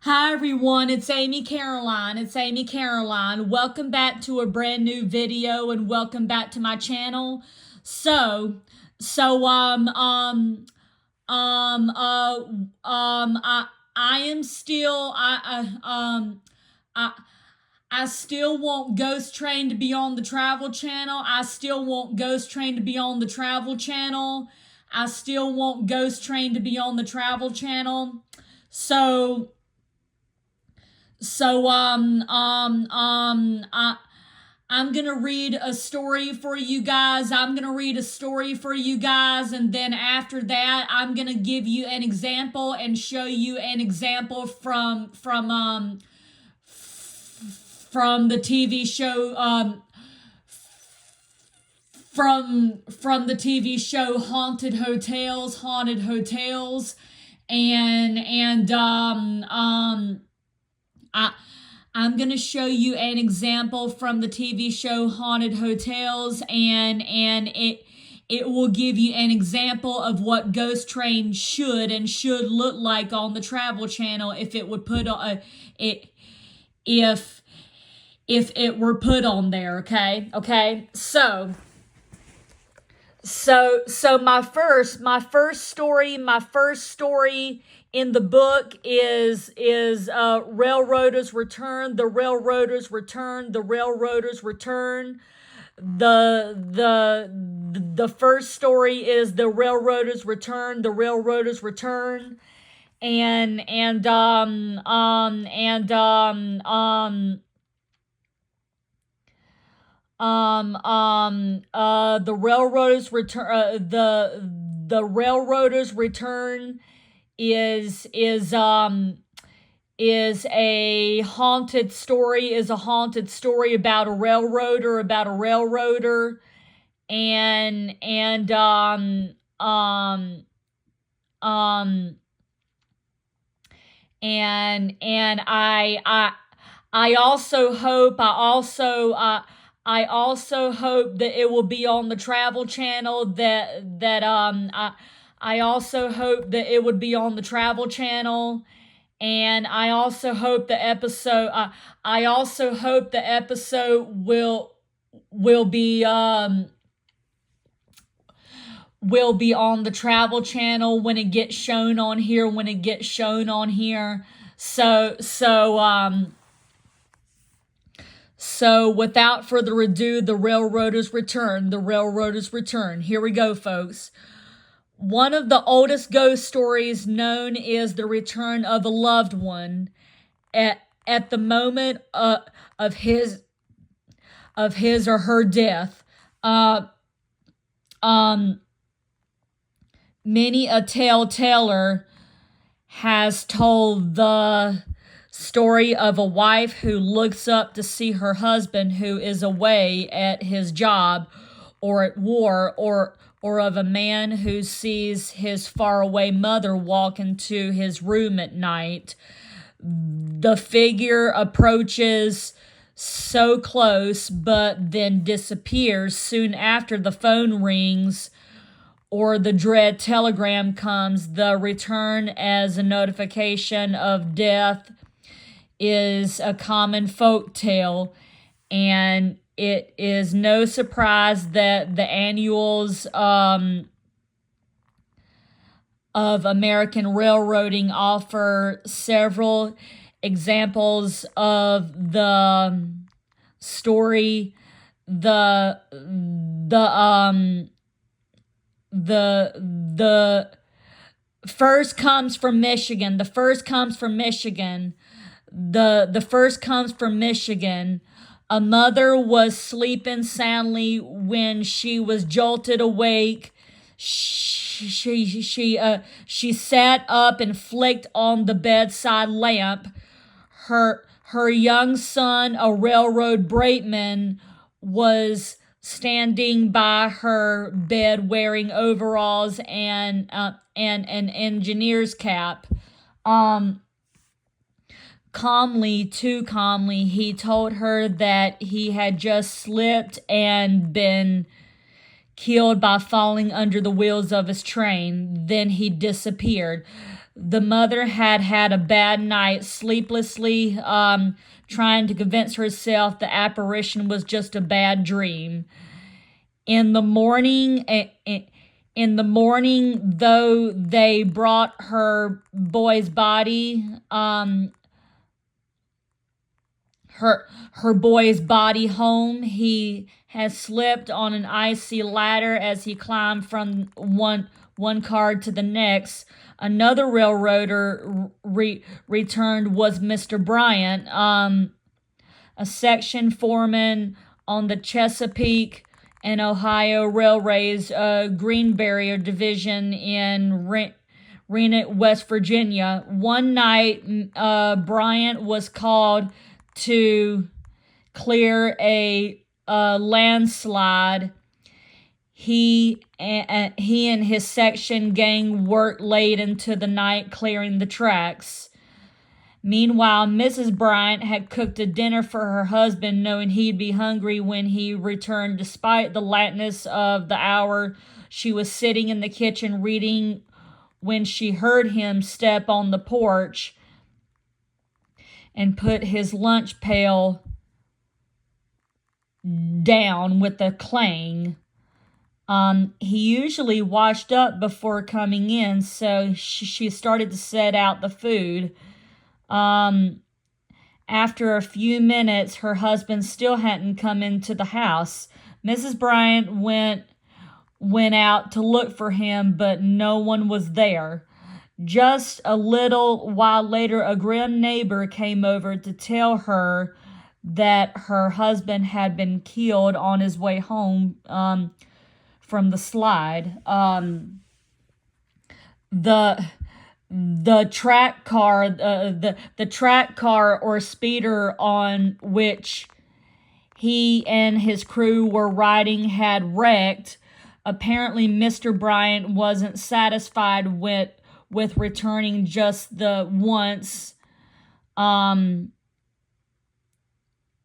Hi everyone, it's Amy Caroline. Welcome back to a brand new video and welcome back to my channel. So, so um uh I am still I I still want Ghost Train to be on the Travel Channel. I still want Ghost Train to be on the Travel Channel. I still want Ghost Train to be on the Travel Channel. So so I'm gonna read a story for you guys. And then after that, I'm gonna give you an example and show you an example from the TV show from the TV show Haunted Hotels, and I I'm gonna show you an example from the TV show Haunted Hotels, and it will give you an example of what Ghost Train should look like on the Travel Channel if it would put on it if it were put on there. Okay. So my first story in the book is Railroaders Return. The Railroaders Return. The first story is The Railroaders Return. The Railroaders Return. And the Railroaders Return. The Railroaders Return is a haunted story. About a railroader, and and I also hope I also hope that it will be on the Travel Channel. I also hope that it would be on the Travel Channel, and I also hope the episode. I also hope the episode will be on the Travel Channel when it gets shown on here. So without further ado, The Railroaders Return. The Railroaders Return. Here we go, folks. One of the oldest ghost stories known is the return of a loved one at the moment of his or her death. Many a tale-teller has told the story of a wife who looks up to see her husband who is away at his job or at war, or of a man who sees his faraway mother walk into his room at night. The figure approaches so close but then disappears soon after the phone rings or the dread telegram comes. The return as a notification of death is a common folk tale, and it is no surprise that the annuals of American railroading offer several examples of the story. The first comes from Michigan. The first comes from Michigan. A mother was sleeping soundly when she was jolted awake. She sat up and flicked on the bedside lamp. Her young son, a railroad brakeman, was standing by her bed wearing overalls and an engineer's cap. Too calmly, he told her that he had just slipped and been killed by falling under the wheels of his train. Then he disappeared. The mother had had a bad night, sleeplessly trying to convince herself the apparition was just a bad dream. In the morning, though they brought her boy's body, her boy's body home, he has slipped on an icy ladder as he climbed from one car to the next. Another railroader returned was Mr. Bryant, a section foreman on the Chesapeake and Ohio Railways Greenbrier Division in Rennet, West Virginia. One night, Bryant was called to clear a landslide. He and his section gang worked late into the night clearing the tracks. Meanwhile, Mrs. Bryant had cooked a dinner for her husband, knowing he'd be hungry when he returned. Despite the lateness of the hour, she was sitting in the kitchen reading when she heard him step on the porch and put his lunch pail down with a clang. He usually washed up before coming in, so she started to set out the food. After a few minutes, her husband still hadn't come into the house. Mrs. Bryant went out to look for him, but no one was there. Just a little while later, a grim neighbor came over to tell her that her husband had been killed on his way home from the slide. The track car, the track car or speeder on which he and his crew were riding had wrecked. Apparently, Mr. Bryant wasn't satisfied with returning just the once.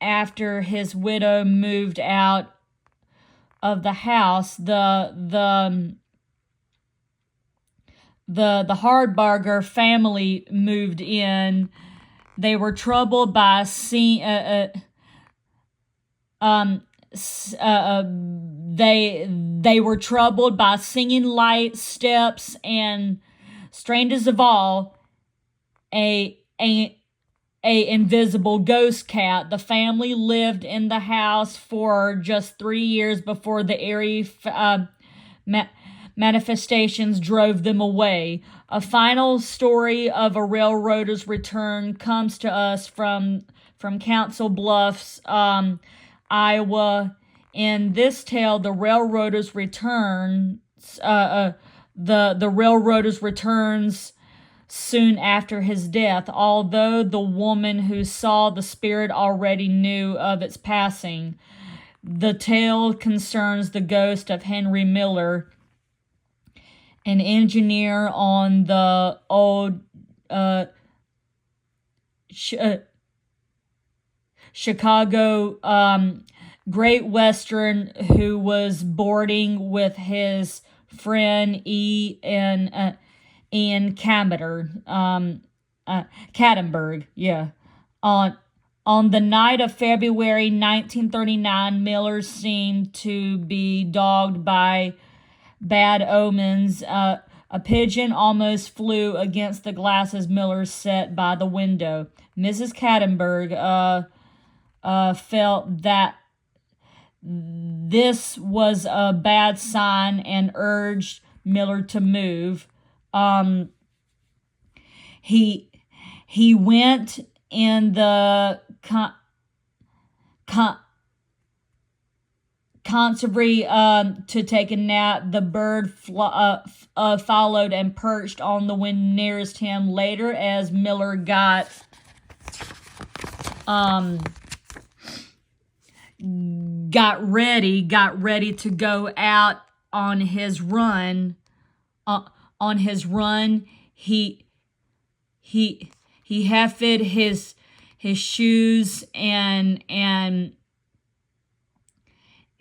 After his widow moved out of the house, the Hardbarger family moved in. They were troubled by they were troubled by singing light steps, and strangest of all, a invisible ghost cat. The family lived in the house for just 3 years before the eerie manifestations drove them away. A final story of a railroader's return comes to us from Council Bluffs, Iowa. In this tale, the railroader's returns soon after his death, although the woman who saw the spirit already knew of its passing. The tale concerns the ghost of Henry Miller, an engineer on the old Chicago Great Western, who was boarding with his friend Ian Kattenberg. On the night of February 1939, Miller seemed to be dogged by bad omens. A pigeon almost flew against the glasses Miller set by the window. Mrs. Kattenberg felt that this was a bad sign and urged Miller to move. He went in the conservatory to take a nap. The bird followed and perched on the window nearest him. Later, as Miller got ready to go out on his run. He hefted his shoes and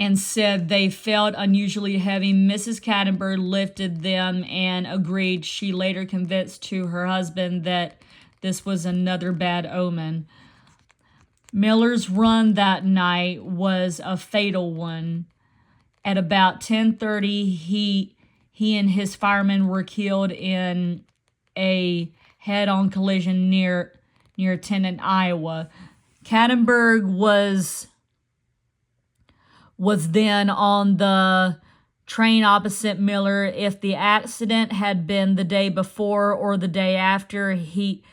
and said they felt unusually heavy. Mrs. Kattenberg lifted them and agreed. She later confessed to her husband that this was another bad omen. Miller's run that night was a fatal one. At about 10:30, he and his firemen were killed in a head-on collision near Tennant, Iowa. Kattenberg was then on the train opposite Miller. If the accident had been the day before or the day after, he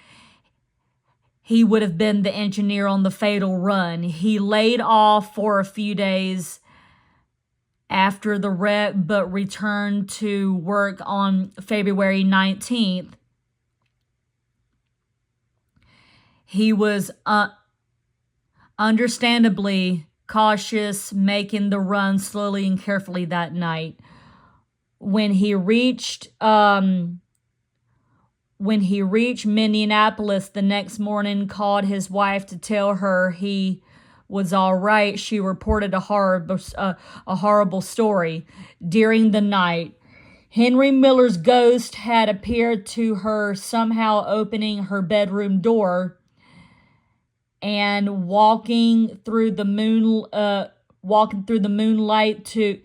would have been the engineer on the fatal run. He laid off for a few days after the wreck, but returned to work on February 19th. He was understandably cautious, making the run slowly and carefully that night. When he reached Minneapolis the next morning, called his wife to tell her he was all right, she reported a horrible story. During the night, Henry Miller's ghost had appeared to her, somehow opening her bedroom door and walking through the moonlight to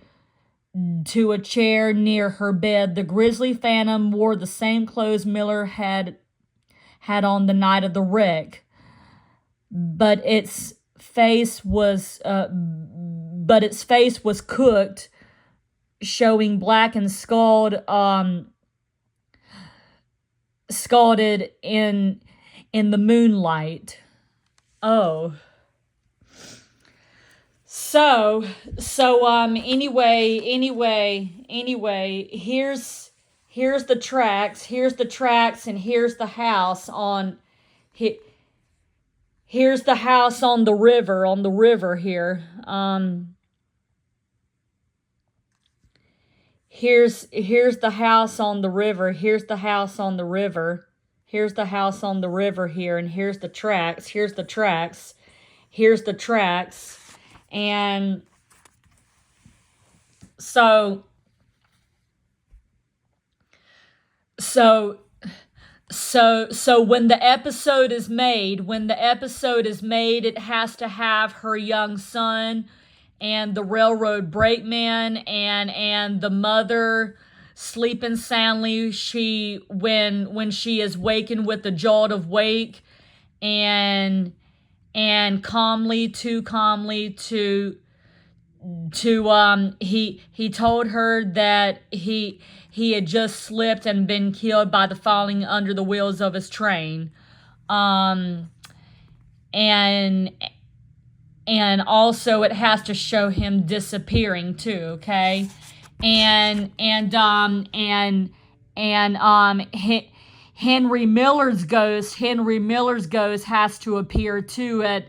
a chair near her bed. The grisly phantom wore the same clothes Miller had on the night of the wreck, but its face was cooked, showing black and scalded in the moonlight. Oh. So anyway, here's the tracks, and here's the house on here's the house on the river here. Here's the house on the river. Here's the house on the river. Here's the house on the river here, and here's the tracks. Here's the tracks. Here's the tracks. And so when the episode is made, it has to have her young son and the railroad brakeman and the mother sleeping soundly. When she is wakened with the jolt of wake, and calmly to he told her that he had just slipped and been killed by the falling under the wheels of his train. And also it has to show him disappearing too, okay? Henry Miller's ghost has to appear too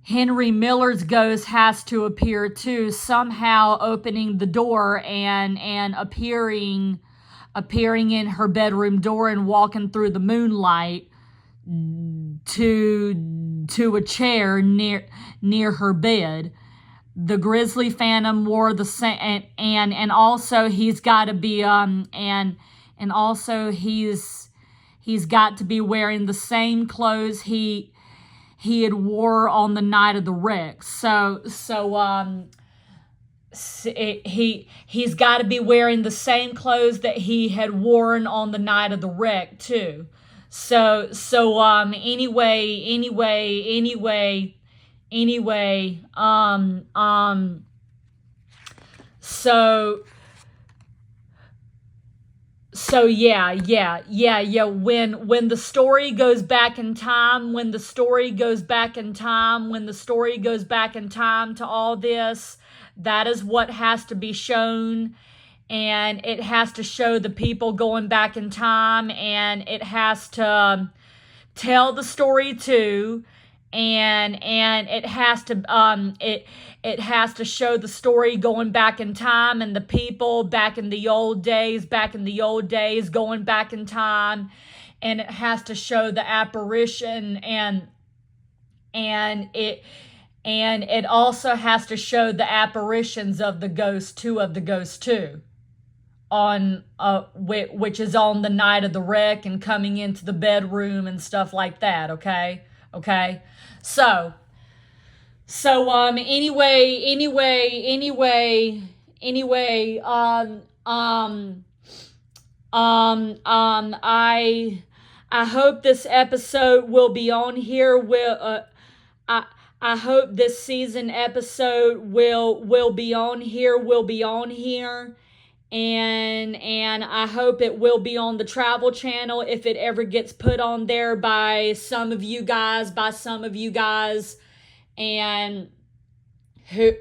Henry Miller's ghost has to appear too, somehow opening the door and appearing in her bedroom door and walking through the moonlight to a chair near her bed. The grisly phantom wore the same, and also he's got to be and also he's got to be wearing the same clothes he had wore on the night of the wreck. He's got to be wearing the same clothes that he had worn on the night of the wreck too. So when the story goes back in time to all this, that is what has to be shown. And it has to show the people going back in time, and it has to tell the story too, and it has to it has to show the story going back in time, and the people back in the old days going back in time, and it has to show the apparition, and and it also has to show the apparitions of the ghost, two of the ghosts too, on which is on the night of the wreck and coming into the bedroom and stuff like that. Okay. So anyway, I hope this episode will be on here. I hope this season episode will be on here. And I hope it will be on the Travel Channel if it ever gets put on there by some of you guys, and who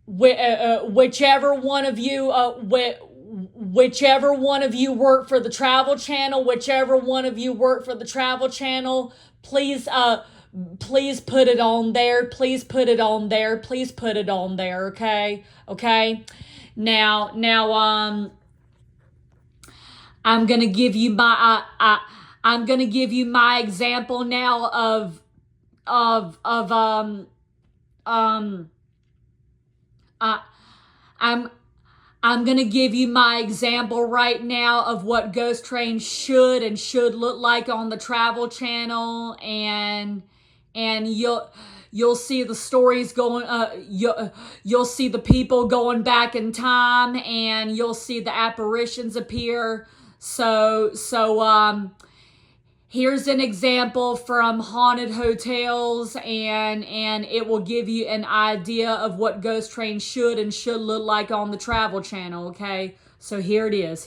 whichever one of you work for the Travel Channel, please put it on there. Okay. Now, I'm gonna give you my example now I'm gonna give you my example right now of what Ghost Train should look like on the Travel Channel, and you'll see the stories going. You'll see the people going back in time, and you'll see the apparitions appear. So here's an example from Haunted Hotels, and it will give you an idea of what Ghost Train should look like on the Travel Channel, okay? So here it is.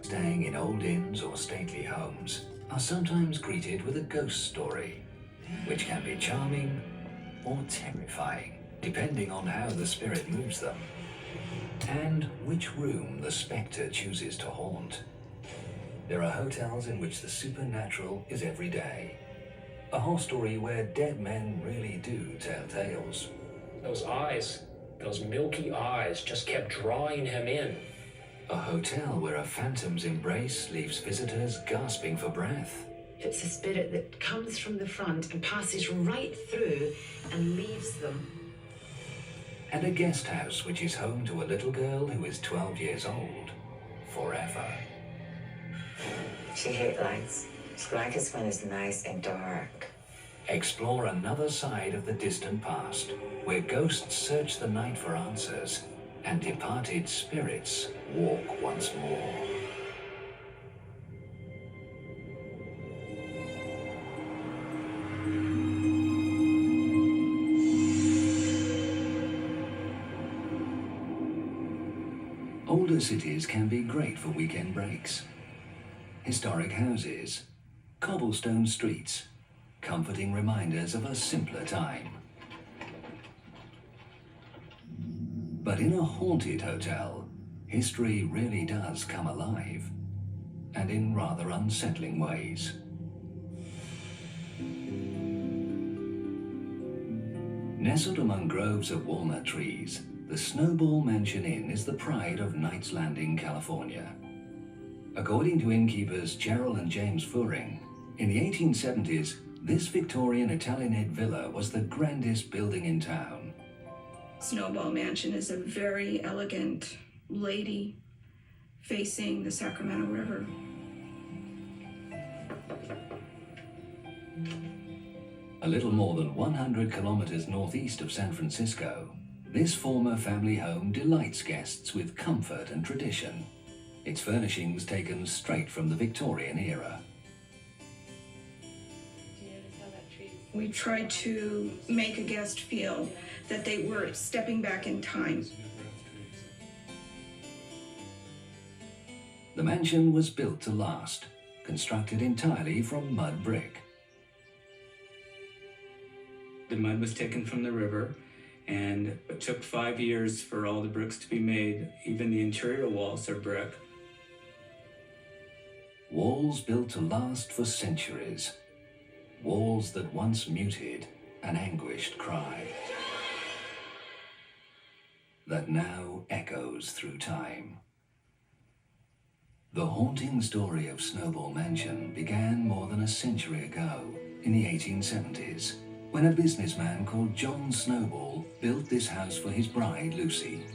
Staying in old inns or stately homes are sometimes greeted with a ghost story, which can be charming or terrifying, depending on how the spirit moves them and which room the spectre chooses to haunt. There are hotels in which the supernatural is every day. A hostelry where dead men really do tell tales. Those eyes, those milky eyes, just kept drawing him in. A hotel where a phantom's embrace leaves visitors gasping for breath. It's a spirit that comes from the front and passes right through and leaves them. And a guest house which is home to a little girl who is 12 years old forever. She hates lights. She likes it when it's nice and dark. Explore another side of the distant past, where ghosts search the night for answers and departed spirits walk once more. Older cities can be great for weekend breaks. Historic houses, cobblestone streets, comforting reminders of a simpler time. But in a haunted hotel, history really does come alive, and in rather unsettling ways. Nestled among groves of walnut trees, the Snowball Mansion Inn is the pride of Knights Landing, California. According to innkeepers Cheryl and James Furing, in the 1870s, this Victorian Italianate villa was the grandest building in town. Snowball Mansion is a very elegant lady facing the Sacramento River. A little more than 100 kilometers northeast of San Francisco, this former family home delights guests with comfort and tradition. Its furnishings taken straight from the Victorian era. We tried to make a guest feel that they were stepping back in time. The mansion was built to last, constructed entirely from mud brick. The mud was taken from the river, and it took 5 years for all the bricks to be made. Even the interior walls are brick. Walls built to last for centuries. Walls that once muted an anguished cry, that now echoes through time. The haunting story of Snowball Mansion began more than a century ago, in the 1870s, when a businessman called John Snowball built this house for his bride, Lucy.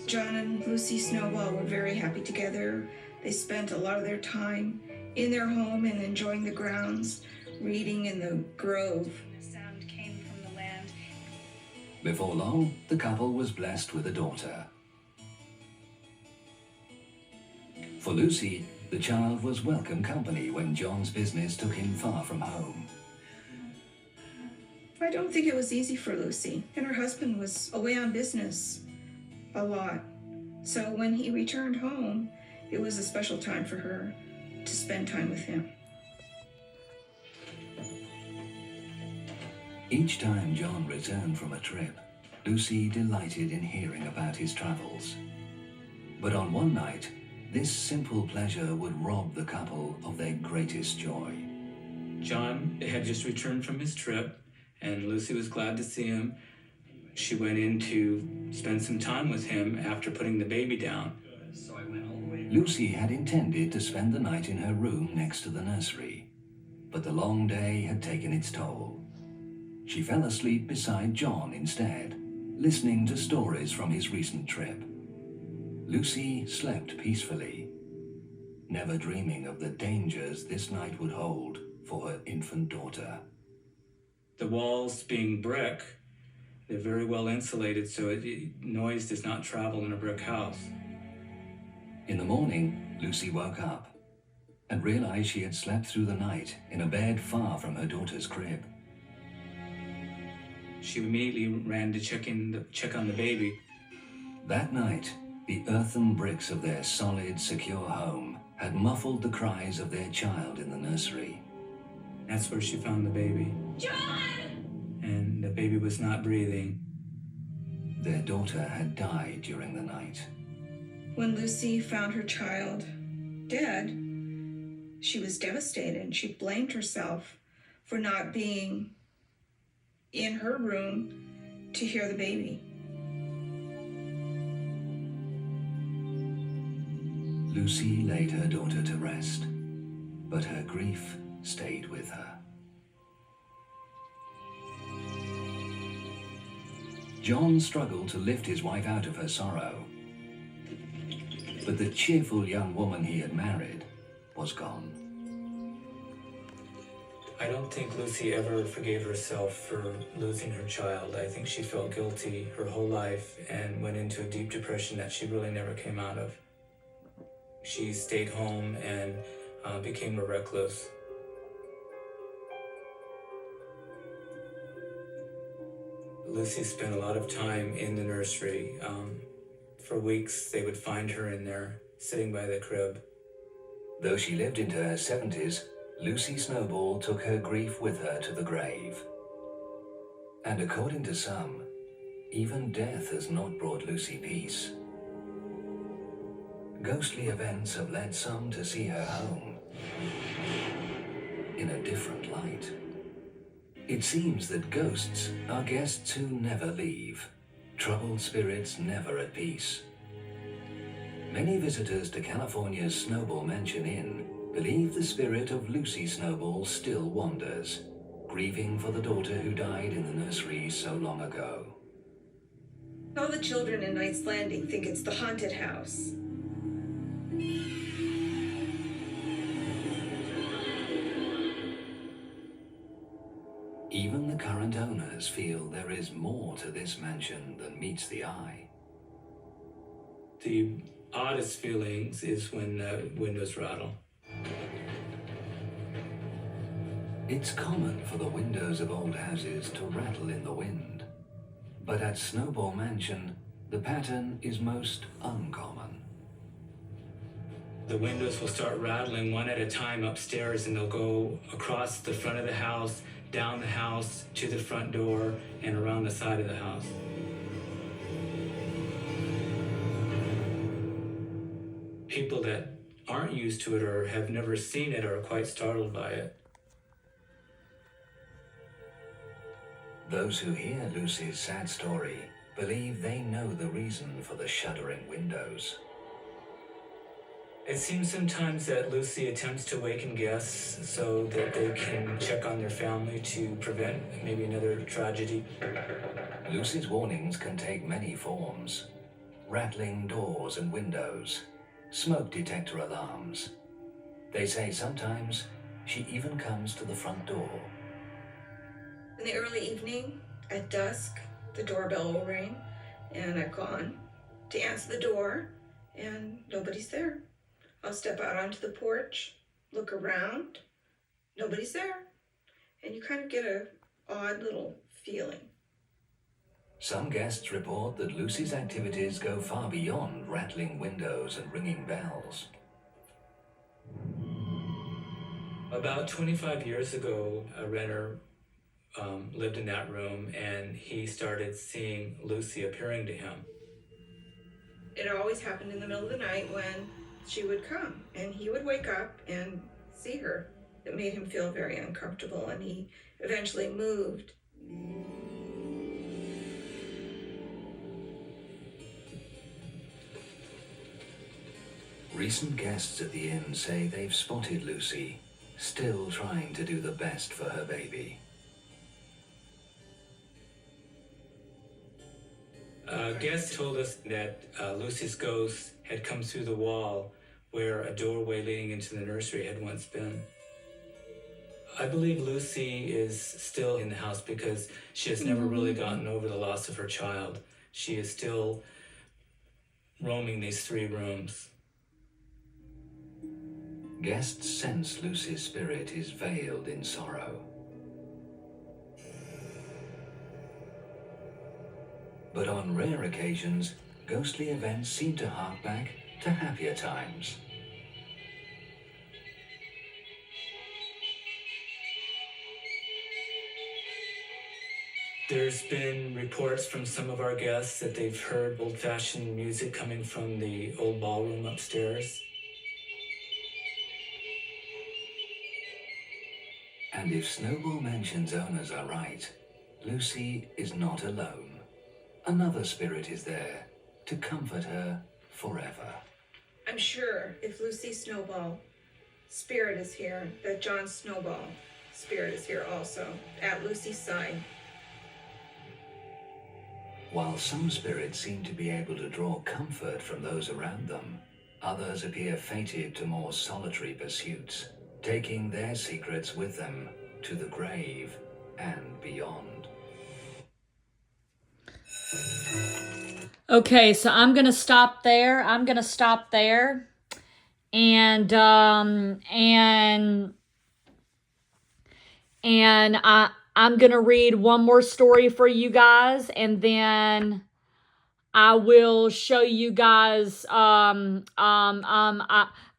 John and Lucy Snowball were very happy together. They spent a lot of their time in their home and enjoying the grounds, reading in the grove. The sound came from the land. Before long, the couple was blessed with a daughter. For Lucy, the child was welcome company when John's business took him far from home. I don't think it was easy for Lucy, and her husband was away on business a lot. So when he returned home, it was a special time for her to spend time with him. Each time John returned from a trip, Lucy delighted in hearing about his travels. But on one night, this simple pleasure would rob the couple of their greatest joy. John had just returned from his trip, and Lucy was glad to see him. She went in to spend some time with him after putting the baby down. Lucy had intended to spend the night in her room next to the nursery, but the long day had taken its toll. She fell asleep beside John instead, listening to stories from his recent trip. Lucy slept peacefully, never dreaming of the dangers this night would hold for her infant daughter. The walls being brick, they're very well insulated, so noise does not travel in a brick house. In the morning, Lucy woke up and realized she had slept through the night in a bed far from her daughter's crib. She immediately ran to check on the baby. That night, the earthen bricks of their solid, secure home had muffled the cries of their child in the nursery. That's where she found the baby. John! And the baby was not breathing. Their daughter had died during the night. When Lucy found her child dead, she was devastated. She blamed herself for not being in her room to hear the baby. Lucy laid her daughter to rest, but her grief stayed with her. John struggled to lift his wife out of her sorrow, but the cheerful young woman he had married was gone. I don't think Lucy ever forgave herself for losing her child. I think she felt guilty her whole life and went into a deep depression that she really never came out of. She stayed home and became a recluse. Lucy spent a lot of time in the nursery. For weeks, they would find her in there, sitting by the crib. Though she lived into her 70s, Lucy Snowball took her grief with her to the grave. And according to some, even death has not brought Lucy peace. Ghostly events have led some to see her home in a different light. It seems that ghosts are guests who never leave, troubled spirits never at peace. Many visitors to California's Snowball Mansion Inn believe the spirit of Lucy Snowball still wanders, grieving for the daughter who died in the nursery so long ago. All the children in Knight's Landing think it's the haunted house. Even the current owners feel there is more to this mansion than meets the eye. The oddest feelings is when the windows rattle. It's common for the windows of old houses to rattle in the wind, but at Snowball Mansion, the pattern is most uncommon. The windows will start rattling one at a time upstairs, and they'll go across the front of the house, down the house, to the front door, and around the side of the house. People that aren't used to it or have never seen it are quite startled by it. Those who hear Lucy's sad story believe they know the reason for the shuddering windows. It seems sometimes that Lucy attempts to waken guests so that they can check on their family to prevent maybe another tragedy. Lucy's warnings can take many forms. Rattling doors and windows, smoke detector alarms. They say sometimes she even comes to the front door. In the early evening, at dusk, the doorbell will ring, and I've gone to answer the door, and nobody's there. I'll step out onto the porch, look around, nobody's there. And you kind of get a odd little feeling. Some guests report that Lucy's activities go far beyond rattling windows and ringing bells. About 25 years ago, a renter lived in that room, and he started seeing Lucy appearing to him. It always happened in the middle of the night when she would come, and he would wake up and see her. It made him feel very uncomfortable, and he eventually moved. Recent guests at the inn say they've spotted Lucy, still trying to do the best for her baby. Guests told us that Lucy's ghost had come through the wall where a doorway leading into the nursery had once been. I believe Lucy is still in the house because she has never really gotten over the loss of her child. She is still roaming these 3 rooms. Guests sense Lucy's spirit is veiled in sorrow. But on rare occasions, ghostly events seem to hark back to happier times. There's been reports from some of our guests that they've heard old-fashioned music coming from the old ballroom upstairs. And if Snowball Mansion's owners are right, Lucy is not alone. Another spirit is there to comfort her forever. I'm sure if Lucy Snowball spirit is here, that John Snowball spirit is here also, at Lucy's side. While some spirits seem to be able to draw comfort from those around them, others appear fated to more solitary pursuits, taking their secrets with them to the grave and beyond. Okay, so I'm gonna stop there. And I'm gonna read one more story for you guys, and then I will show you guys I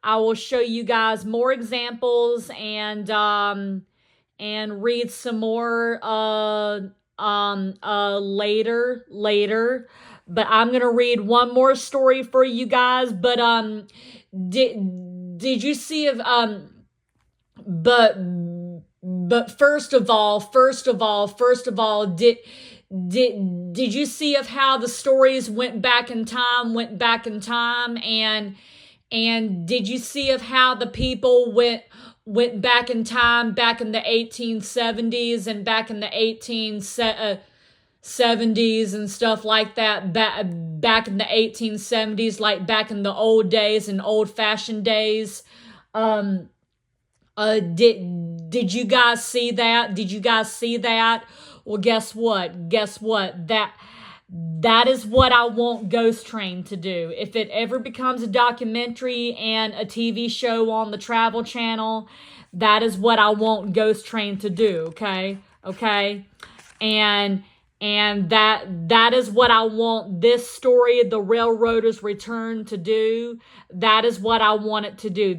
will show you guys more examples and read some more later. But I'm gonna read one more story for you guys. But did you see if but first of all, did you see of how the stories went back in time, and did you see of how the people went back in time, back in the 1870s and back in the 1870s and stuff like that, back in the 1870s, like back in the old days and old-fashioned days? Did you guys see that? Well, guess what? That is what I want Ghost Train to do. If it ever becomes a documentary and a TV show on the Travel Channel, that is what I want Ghost Train to do, okay? And that is what I want this story, The Railroader's Return, to do. That is what I want it to do.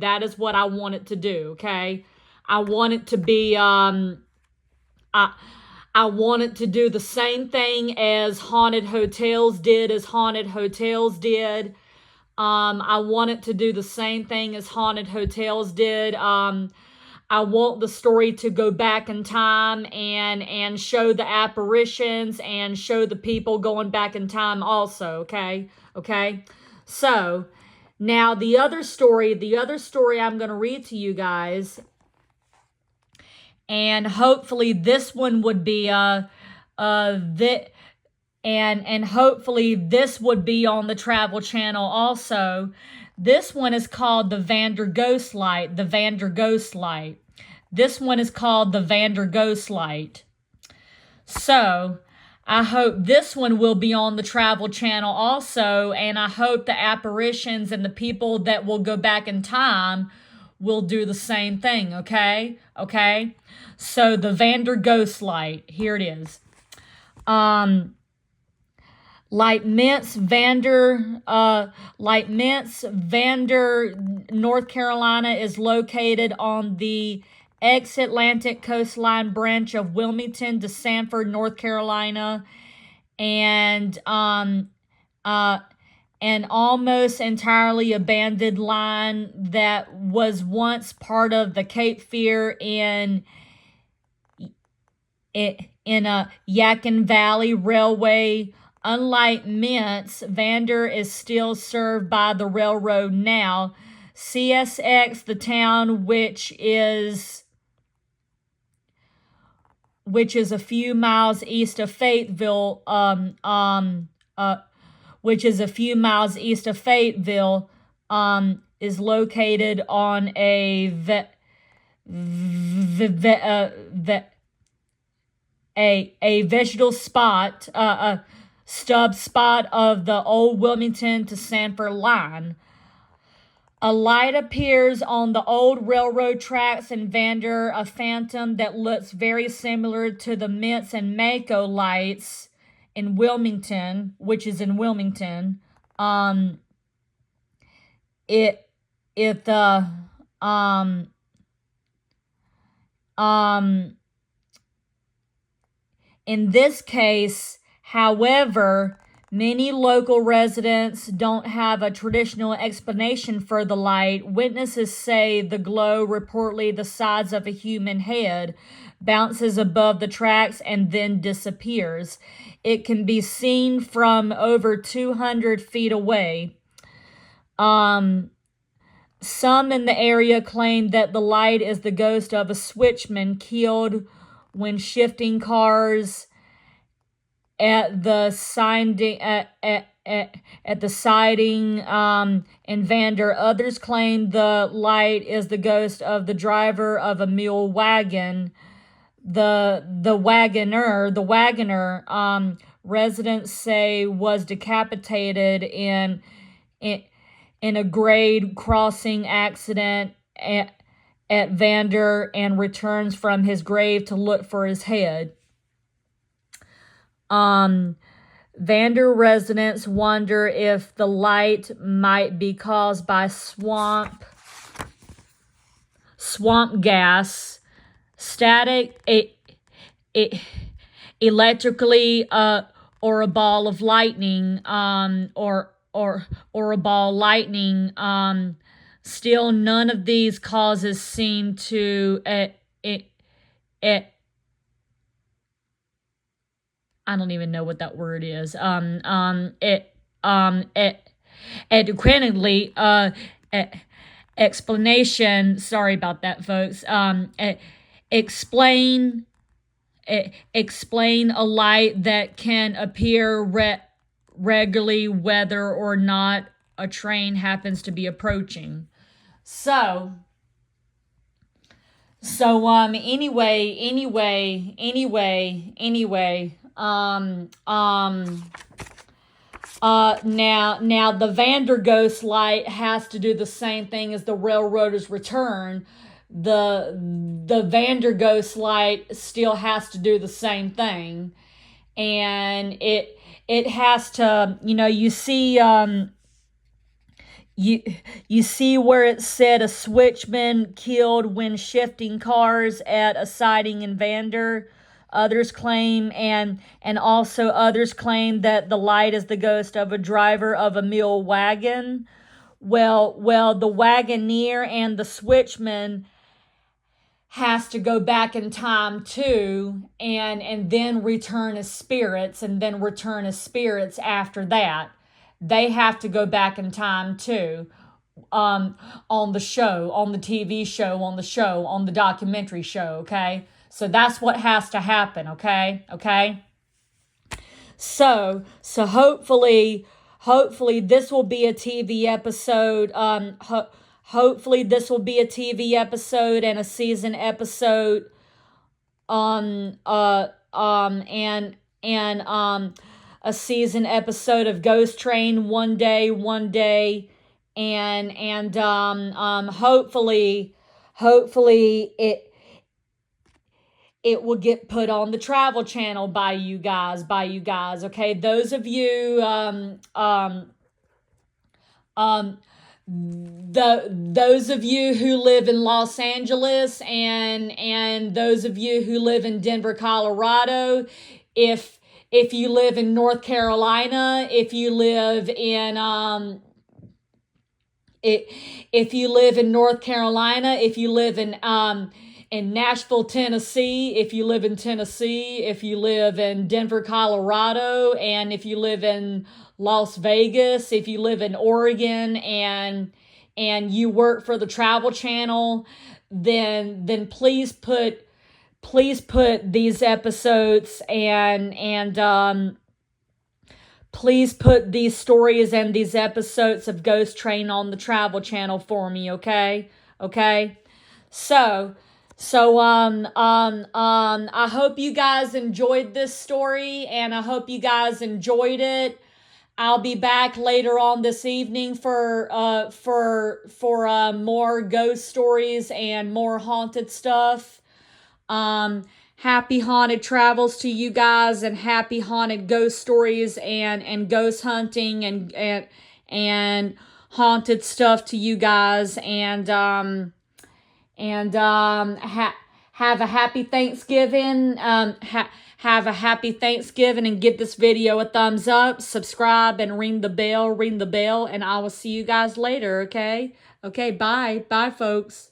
Okay? I want it to be, I want it to do the same thing as Haunted Hotels did. I want it to do the same thing as Haunted Hotels did. I want the story to go back in time and show the apparitions and show the people going back in time also, okay? So, Now, the other story I'm going to read to you guys, and hopefully this one would be and hopefully this would be on the Travel Channel also. This one is called the Vander Ghost Light. The Vander Ghost Light. This one is called the Vander Ghost Light. So, I hope this one will be on the Travel Channel also, and I hope the apparitions and the people that will go back in time will do the same thing, okay? Okay? So, the Vander Ghost Light, here it is. Leitmintz, Vander, North Carolina is located on the ex-Atlantic coastline branch of Wilmington to Sanford, North Carolina, and an almost entirely abandoned line that was once part of the Cape Fear in a Yadkin Valley Railway. Unlike Mintz, Vander is still served by the railroad now. CSX, the town, which is a few miles east of Fayetteville, is located on a vegetal spot, stub spot of the old Wilmington to Sanford line. A light appears on the old railroad tracks in Vander, a phantom that looks very similar to the Mintz and Mako lights in Wilmington, which is in Wilmington. In this case, however, many local residents don't have a traditional explanation for the light. Witnesses say the glow, reportedly the size of a human head, bounces above the tracks and then disappears. It can be seen from over 200 feet away. Some in the area claim that the light is the ghost of a switchman killed when shifting cars at the siding in Vander. Others claim the light is the ghost of the driver of a mule wagon. The wagoner, residents say was decapitated in a grade crossing accident at Vander and returns from his grave to look for his head. Vander residents wonder if the light might be caused by swamp gas, static, electrically, or a ball of lightning, or a ball lightning. Still, none of these causes seem to I don't even know what that word is. Adequately, explanation. Sorry about that, folks. Explain a light that can appear regularly, whether or not a train happens to be approaching. So anyway. Now the Vander Ghost Light has to do the same thing as the Railroader's Return. The Vander Ghost Light still has to do the same thing, and it has to, you see, you see where it said a switchman killed when shifting cars at a siding in Vander. Others claim, and also others claim that the light is the ghost of a driver of a mule wagon. Well, the wagoneer and the switchman has to go back in time too, and then return as spirits, after that. They have to go back in time too. on the show, on the TV show, on the documentary show, okay? So that's what has to happen, okay? Okay? So hopefully this will be a TV episode. Hopefully this will be a TV episode and a season episode. And a season episode of Ghost Train one day, and hopefully it will get put on the Travel Channel by you guys, okay? Those of you, those of you who live in Los Angeles and those of you who live in Denver, Colorado, if you live in North Carolina, if you live in if you live in North Carolina, if you live in Nashville, Tennessee, if you live in Tennessee, if you live in Denver, Colorado, and if you live in Las Vegas, if you live in Oregon and you work for the Travel Channel, then please put these episodes and please put these stories and these episodes of Ghost Train on the Travel Channel for me, okay? Okay? So I hope you guys enjoyed this story, and I hope you guys enjoyed it. I'll be back later on this evening for more ghost stories and more haunted stuff. Happy haunted travels to you guys, and happy haunted ghost stories and ghost hunting and haunted stuff to you guys, and have a happy Thanksgiving. Have a happy Thanksgiving, and give this video a thumbs up, subscribe, and ring the bell, and I will see you guys later, okay? Okay, bye. Bye, folks.